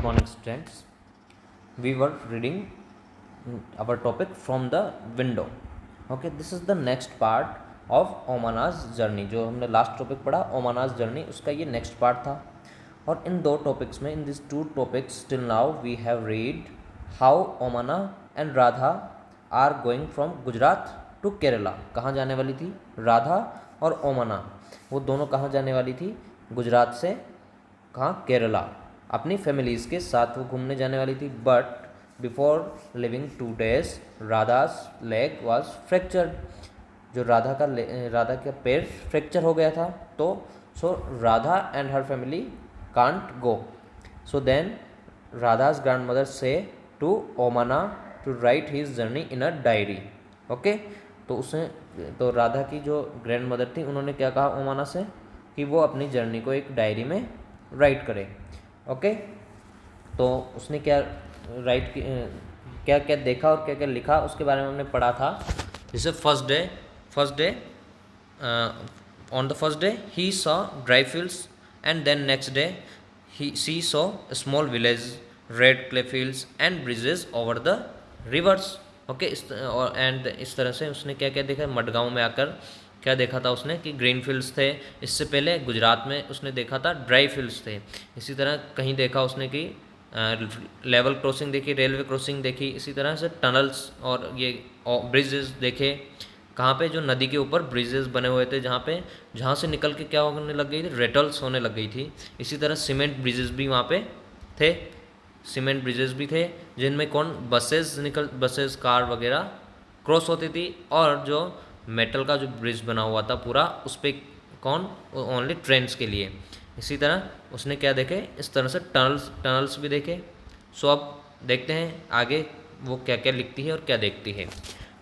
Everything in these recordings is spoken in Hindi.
morning, students. We were reading our topic from the window. Okay, this is the next part of Omana's journey. जो हमने लास्ट टॉपिक पढ़ा ओमानाज जर्नी, उसका ये नेक्स्ट पार्ट था. और इन दो टॉपिक्स में, in this two topics till now we have read how Omana and Radha are going from Gujarat to Kerala. कहाँ जाने वाली थी राधा और ओमाना, वो दोनों कहाँ जाने वाली थी? गुजरात से कहाँ? केरला. अपनी फैमिलीज़ के साथ वो घूमने जाने वाली थी. But before leaving 2 days Radha's leg was fractured. जो राधा का पैर फ्रैक्चर हो गया था. तो so Radha and her family can't go. So then Radha's grandmother said to Omana to write his journey in a diary. Okay, तो राधा की जो ग्रैंड मदर थी उन्होंने क्या कहा ओमाना से कि वो अपनी जर्नी को एक डायरी में राइट करे. ओके, तो उसने क्या राइट क्या क्या देखा और क्या क्या लिखा उसके बारे में हमने पढ़ा था. जैसे first day on the first day ही saw dry fields and then next day she saw small village, red clay fields and bridges over the rivers. Okay, and इस तरह से उसने क्या क्या देखा. मडगांव में आकर क्या देखा था उसने कि ग्रीन फील्ड्स थे. इससे पहले गुजरात में उसने देखा था ड्राई फील्ड्स थे. इसी तरह कहीं देखा उसने कि लेवल क्रॉसिंग देखी, रेलवे क्रॉसिंग देखी. इसी तरह से टनल्स और ये ब्रिजेस देखे. कहाँ पे? जो नदी के ऊपर ब्रिजेस बने हुए थे, जहाँ से निकल के क्या होने लग गई थी? रेटल्स होने लग गई थी. इसी तरह सीमेंट ब्रिजेस भी वहाँ पे थे. सीमेंट ब्रिजेस भी थे जिनमें बसेस कार वगैरह क्रॉस होती थी. और जो मेटल का जो ब्रिज बना हुआ था पूरा, उस पर ओनली ट्रेन्स के लिए. इसी तरह उसने क्या देखे? इस तरह से टनल्स भी देखे. सो अब देखते हैं आगे वो क्या क्या लिखती है और क्या देखती है.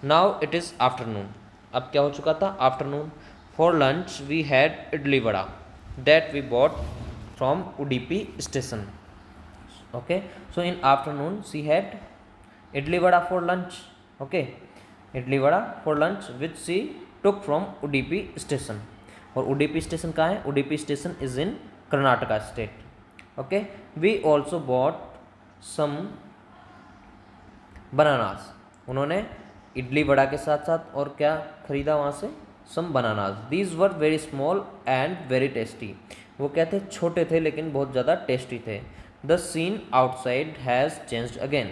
Now it is afternoon. अब क्या हो चुका था? Afternoon. For lunch we had idli vada that we bought from Udupi station. Okay, so in afternoon she had idli vada for lunch. Okay, idli vada for lunch which she took from Udupi station. और उडुपी स्टेशन कहाँ है? Udupi station is in Karnataka state. Okay, we also bought some bananas. उन्होंने इडली वड़ा के साथ साथ और क्या खरीदा वहाँ से? Some bananas. These were very small and very tasty. वो क्या थे? छोटे थे लेकिन बहुत ज़्यादा टेस्टी थे. The scene outside has changed again.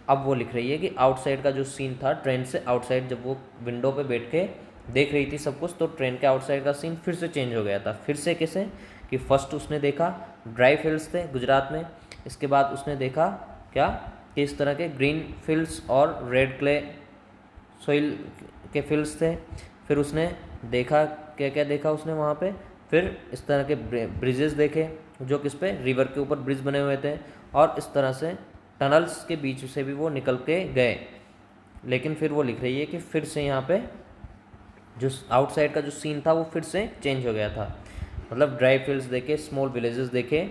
अब वो लिख रही है कि आउटसाइड का जो सीन था ट्रेन से आउटसाइड, जब वो विंडो पे बैठ के देख रही थी सब कुछ, तो ट्रेन के आउटसाइड का सीन फिर से चेंज हो गया था. फिर से कैसे? कि फर्स्ट उसने देखा ड्राई फील्ड्स थे गुजरात में. इसके बाद उसने देखा क्या कि इस तरह के ग्रीन फील्ड्स और रेड क्ले सोइल के फील्ड्स थे. फिर उसने देखा क्या क्या देखा उसने वहाँ पे. फिर इस तरह के ब्रिजेस देखे जो किस पे? रिवर के ऊपर ब्रिज बने हुए थे. और इस तरह से टनल्स के बीच से भी वो निकल के गए. लेकिन फिर वो लिख रही है कि फिर से यहाँ पे जो आउटसाइड का जो सीन था वो फिर से चेंज हो गया था. मतलब ड्राई फील्ड्स देखे, स्मॉल विलेजेस देखे,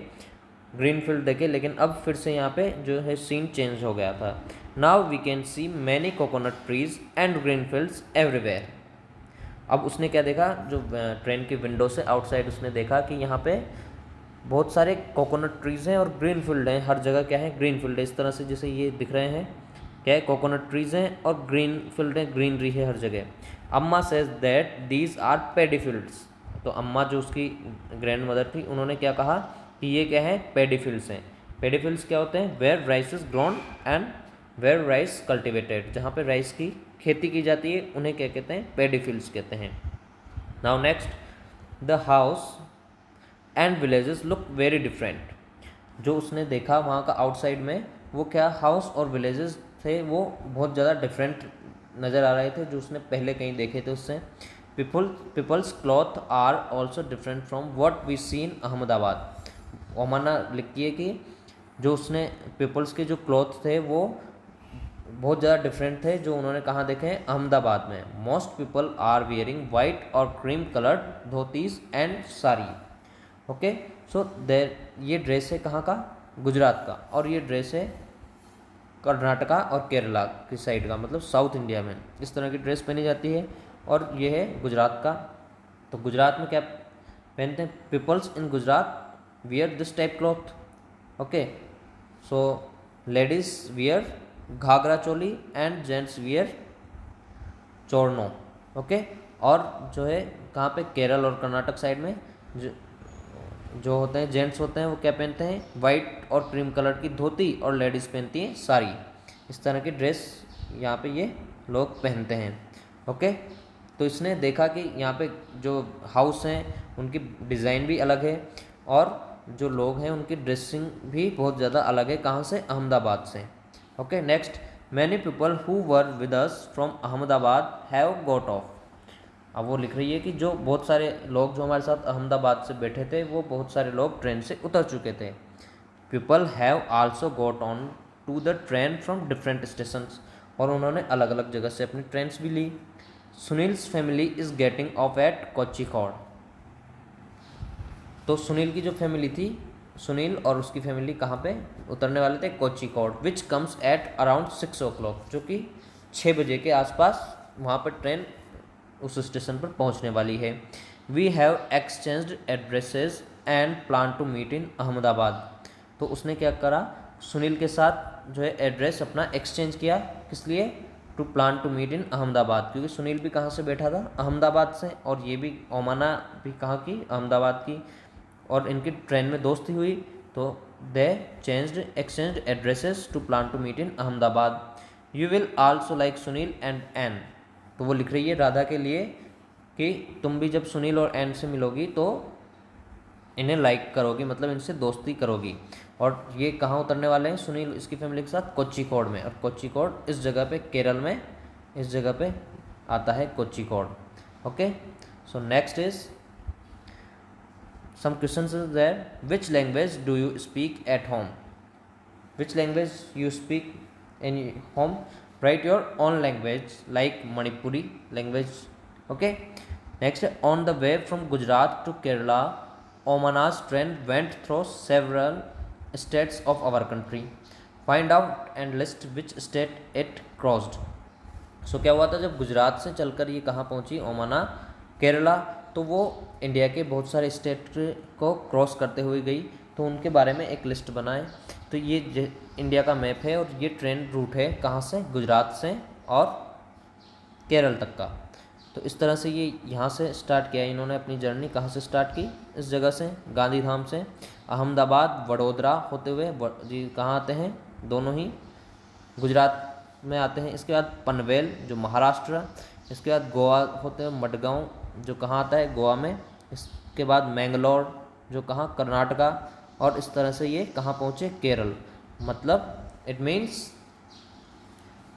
ग्रीन फील्ड देखे, लेकिन अब फिर से यहाँ पे जो है सीन चेंज हो गया था. Now we can see many coconut trees and green fields everywhere. अब उसने क्या देखा? जो ट्रेन की विंडो से आउटसाइड उसने देखा कि यहाँ पे बहुत सारे कोकोनट ट्रीज़ हैं और ग्रीन फील्ड हैं. हर जगह क्या है? ग्रीन फील्ड है. इस तरह से जैसे ये दिख रहे हैं क्या है? कोकोनट ट्रीज़ हैं और ग्रीन फील्ड है, ग्रीनरी है हर जगह. Amma says that these are paddy fields. तो अम्मा जो उसकी ग्रैंड मदर थी उन्होंने क्या कहा कि ये क्या है? पैडी फील्ड्स हैं. पैडी फील्ड्स क्या होते हैं? Where rice is grown and where rice cultivated. जहाँ पे राइस की खेती की जाती है उन्हें क्या कहते हैं? पैडी फील्ड्स कहते हैं. Now next, the house and villages look very different. जो उसने देखा वहाँ का आउटसाइड में, वो क्या हाउस और विलेजेस थे वो बहुत ज़्यादा डिफरेंट नज़र आ रहे थे जो उसने पहले कहीं देखे थे उससे. People's cloth are also different from what we see in Ahmedabad. Omana लिखती है कि जो उसने पीपल्स के जो क्लॉथ थे वो बहुत ज़्यादा डिफरेंट थे जो उन्होंने कहाँ देखे हैं? अहमदाबाद में. Most people are wearing white और cream coloured dhotis and sari. Okay, so there ये ड्रेस है कहाँ का? गुजरात का. और ये ड्रेस है कर्नाटका और केरला की साइड का, मतलब साउथ इंडिया में इस तरह की ड्रेस पहनी जाती है. और ये है गुजरात का. तो गुजरात में क्या पहनते हैं? People's in Gujarat wear this type cloth. Okay, so ladies wear ghagra choli and gents wear chorno. Okay, और जो है कहाँ पे, केरल और कर्नाटक साइड में जो होते हैं जेंट्स होते हैं वो क्या पहनते हैं, वाइट और क्रीम कलर की धोती, और लेडीज़ पहनती हैं साड़ी। इस तरह की ड्रेस यहाँ पे ये लोग पहनते हैं। ओके, तो इसने देखा कि यहाँ पे जो हाउस हैं उनकी डिज़ाइन भी अलग है, और जो लोग हैं उनकी ड्रेसिंग भी बहुत ज़्यादा अलग है। कहाँ से, अहमदाबाद से। Okay, next, many people who were with us from Ahmedabad have got off. अब वो लिख रही है कि जो बहुत सारे लोग जो हमारे साथ अहमदाबाद से बैठे थे वो बहुत सारे लोग ट्रेन से उतर चुके थे। People have also got on to the train from different stations, और उन्होंने अलग अलग जगह से अपनी ट्रेन्स भी ली। Sunil's family is getting off at Kozhikode. तो सुनील की जो फैमिली थी, सुनील और उसकी फैमिली कहाँ पे उतरने वाले थे, Kozhikode, which comes at around 6 o'clock, जो कि 6 बजे के आसपास वहाँ पर ट्रेन उस स्टेशन पर पहुँचने वाली है। We have exchanged addresses and plan to meet in Ahmedabad. तो उसने क्या करा, सुनील के साथ जो है एड्रेस अपना एक्सचेंज किया, किस लिए, to plan to meet in Ahmedabad, क्योंकि सुनील भी कहाँ से बैठा था, अहमदाबाद से, और ये भी ओमाना भी कहाँ की, अहमदाबाद की, और इनकी ट्रेन में दोस्ती हुई। तो they exchanged addresses to plan to meet in Ahmedabad. You will also like Sunil and Ann. तो वो लिख रही है राधा के लिए कि तुम भी जब सुनील और एन से मिलोगी तो इन्हें लाइक करोगी, मतलब इनसे दोस्ती करोगी। और ये कहाँ उतरने वाले हैं सुनील इसकी फैमिली के साथ, कोच्चिकोड में, और कोच्चिकोड इस जगह पे केरल में, इस जगह पे आता है Kozhikode. Okay, so next is some questions is there. Which language do you speak at home? Which language you speak in home? Write your own language like Manipuri language. Okay, next, on the way from Gujarat to Kerala, Omana's train went through several states of our country. Find out and list which state it crossed. सो क्या हुआ था, जब गुजरात से चलकर ये कहाँ पहुँची, ओमाना, केरला, तो वो इंडिया के बहुत सारे स्टेट को क्रॉस करते हुए गई। तो उनके बारे में एक लिस्ट बनाए। तो ये इंडिया का मैप है, और ये ट्रेन रूट है कहाँ से, गुजरात से और केरल तक का। तो इस तरह से ये यहाँ से स्टार्ट किया इन्होंने अपनी जर्नी। कहाँ से स्टार्ट की, इस जगह से, गांधीधाम से, अहमदाबाद, वडोदरा होते हुए जी कहाँ आते हैं, दोनों ही गुजरात में आते हैं। इसके बाद पनवेल जो महाराष्ट्र, इसके बाद गोवा होते हुए मडगांव जो कहाँ आता है, गोवा में, इसके बाद मैंगलोर जो कहाँ, कर्नाटका, और इस तरह से ये कहाँ पहुँचे, केरल। मतलब it means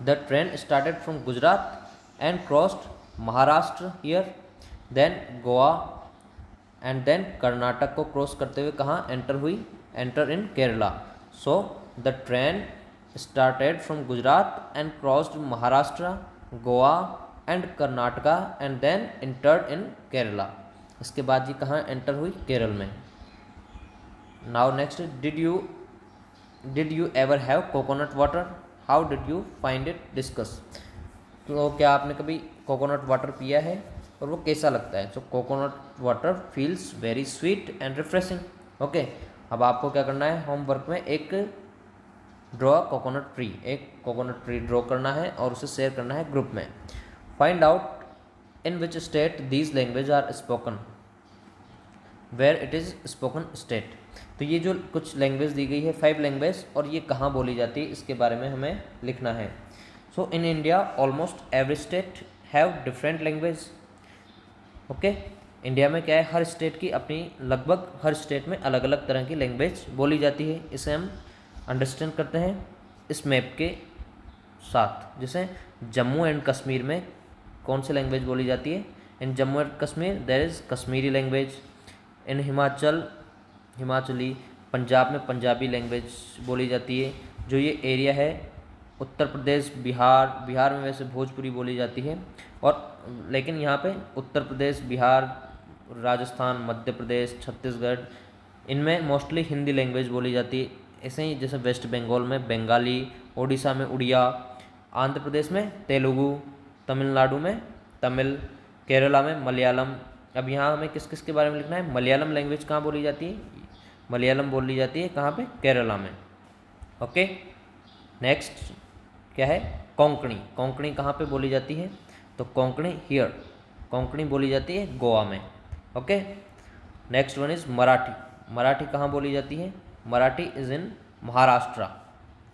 the train started from Gujarat and crossed Maharashtra here, then Goa, and then Karnataka को क्रॉस करते हुए कहाँ एंटर हुई, enter in Kerala. So the train started from Gujarat and crossed Maharashtra, Goa and Karnataka and then entered in Kerala. इसके बाद ये कहाँ एंटर हुई, केरल में। Now next, did you ever have coconut water? How did you find it? Discuss. तो क्या आपने कभी कोकोनट वाटर पिया है और वो कैसा लगता है? So coconut water feels very sweet and refreshing. Okay, अब आपको क्या करना है, होमवर्क में एक ड्रॉ कोकोनट ट्री, एक कोकोनट ट्री ड्रॉ करना है और उसे शेयर करना है ग्रुप में। Find out in which state these language are spoken, where it is spoken state. तो ये जो कुछ लैंग्वेज दी गई है 5 लैंग्वेज, और ये कहाँ बोली जाती है इसके बारे में हमें लिखना है। So in India almost every state have different language. Okay, India में क्या है, हर स्टेट की अपनी, लगभग हर स्टेट में अलग अलग तरह की लैंग्वेज बोली जाती है। इसे हम अंडरस्टैंड करते हैं इस मैप के साथ। जैसे जम्मू एंड कश्मीर में कौन सी लैंग्वेज बोली जाती है, in Jammu and Kashmir there is Kashmiri language. In Himachal Himachali, Punjab में पंजाबी लैंग्वेज बोली जाती है। जो ये एरिया है उत्तर प्रदेश, बिहार में वैसे भोजपुरी बोली जाती है, और लेकिन यहाँ पे उत्तर प्रदेश, बिहार, राजस्थान, मध्य प्रदेश, छत्तीसगढ़, इनमें मोस्टली हिंदी लैंग्वेज बोली जाती है। ऐसे ही जैसे वेस्ट बंगाल में बंगाली, उड़ीसा में उड़िया, आंध्र प्रदेश में तेलुगु, तमिलनाडु में तमिल, केरला में मलयालम। अब यहाँ हमें किस किस के बारे में लिखना है, मलयालम लैंग्वेज कहाँ बोली जाती है, मलयालम बोली जाती है कहाँ पे, केरला में। ओके, नेक्स्ट क्या है, कोंकणी। कोंकणी कहाँ पे बोली जाती है, तो कोंकणी हियर, कोंकणी बोली जाती है गोवा में। Okay, next one is Marathi. Marathi कहाँ बोली जाती है, Marathi is in Maharashtra.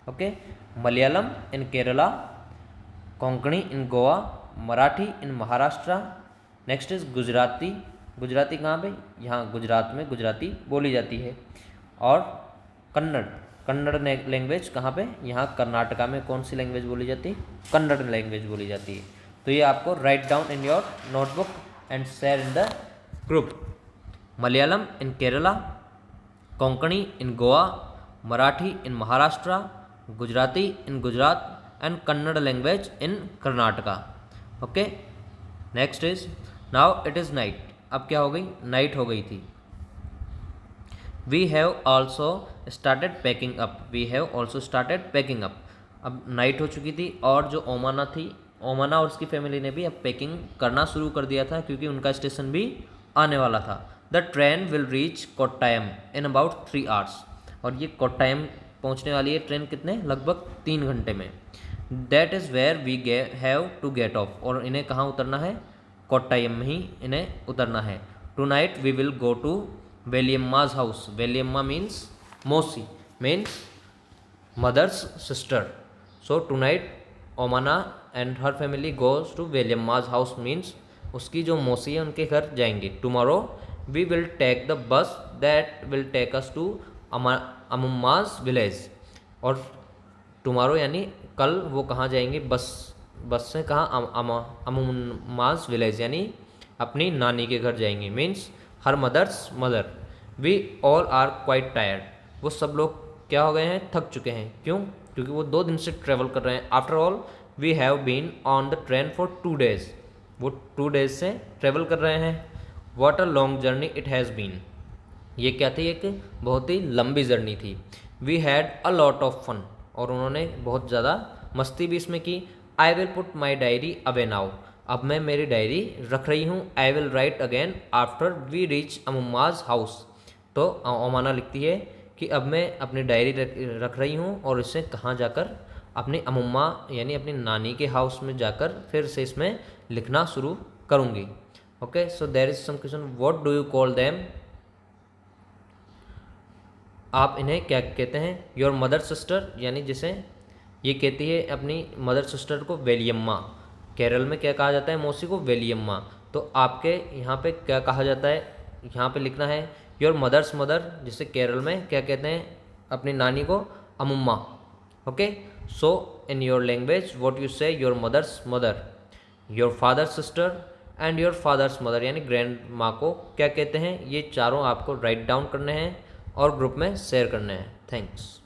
Okay, Malayalam in Kerala, Konkani in Goa, Marathi in Maharashtra. Next is Gujarati. Gujarati कहाँ पे, यहाँ गुजरात में गुजराती बोली जाती है। और कन्नड़, कन्नड़ लैंग्वेज कहाँ पे, यहाँ कर्नाटका में कौन सी लैंग्वेज बोली जाती है, कन्नड़ लैंग्वेज बोली जाती है। तो ये आपको write down in your notebook and share in the group. Malayalam in Kerala, Konkani in Goa, Marathi in Maharashtra, Gujarati in Gujarat and Kannada language in Karnataka. Okay, next is now it is night. अब क्या हो गई, नाइट हो गई थी। We have also started packing up, we have also started packing up. अब नाइट हो चुकी थी और जो ओमाना थी, ओमाना और उसकी फैमिली ने भी अब पैकिंग करना शुरू कर दिया था क्योंकि उनका स्टेशन भी आने वाला था। The train will reach Kottayam in about 3 hours। और ये कोट्टायम पहुंचने वाली है ट्रेन कितने, लगभग 3 घंटे में। That is where we have to get off. और इन्हें कहाँ उतरना है, कोट्टायम में ही इन्हें उतरना है। Tonight we will go to Valiyamma's house. Valiyamma means मौसी, means mother's sister. So tonight Omana and her family goes to Valiyamma's house, means उसकी जो मौसी है उनके घर जाएंगे। Tomorrow we will take the bus that will take us to Ammumma's village. और टुमारो यानी कल वो कहाँ जाएंगे, बस से कहाँ, अमुम्माज विलेज यानी अपनी नानी के घर जाएंगे, means her mother's mother. We all are quite tired. वो सब लोग क्या हो गए हैं, थक चुके हैं। क्यों, क्योंकि वो 2 दिन से ट्रेवल कर रहे हैं। After all we have been on the train for 2 days। वो 2 days से ट्रेवल कर रहे हैं। What a long journey it has been. ये क्या थी, एक बहुत ही लंबी जर्नी थी। We had a lot of fun. और उन्होंने बहुत ज़्यादा मस्ती भी इसमें की। I will put my diary away now. अब मैं मेरी डायरी रख रही हूँ। I will write again after we reach Ammumma's house. तो ओमाना लिखती है कि अब मैं अपनी डायरी रख रही हूँ और इसे कहाँ जाकर, अपनी अमुम्मा यानी अपनी नानी के हाउस में जाकर फिर से इसमें लिखना शुरू करूँगी। Okay, so there is some question, what do you call them. आप इन्हें क्या कहते हैं, योर मदर सिस्टर, यानी जिसे ये कहती है अपनी मदर सिस्टर को वेलियम्मा। केरल में क्या कहा जाता है, मौसी को वेलियम्मा। तो आपके यहाँ पे क्या कहा जाता है, यहाँ पे लिखना है योर मदर्स मदर, जिसे केरल में क्या कहते हैं अपनी नानी को, Ammumma. Okay, so in your language what you say, your mother's mother, your father sister and your father's mother यानी ग्रैंड माँ को क्या कहते हैं। ये चारों आपको राइट डाउन करने हैं और ग्रुप में शेयर करने हैं। थैंक्स।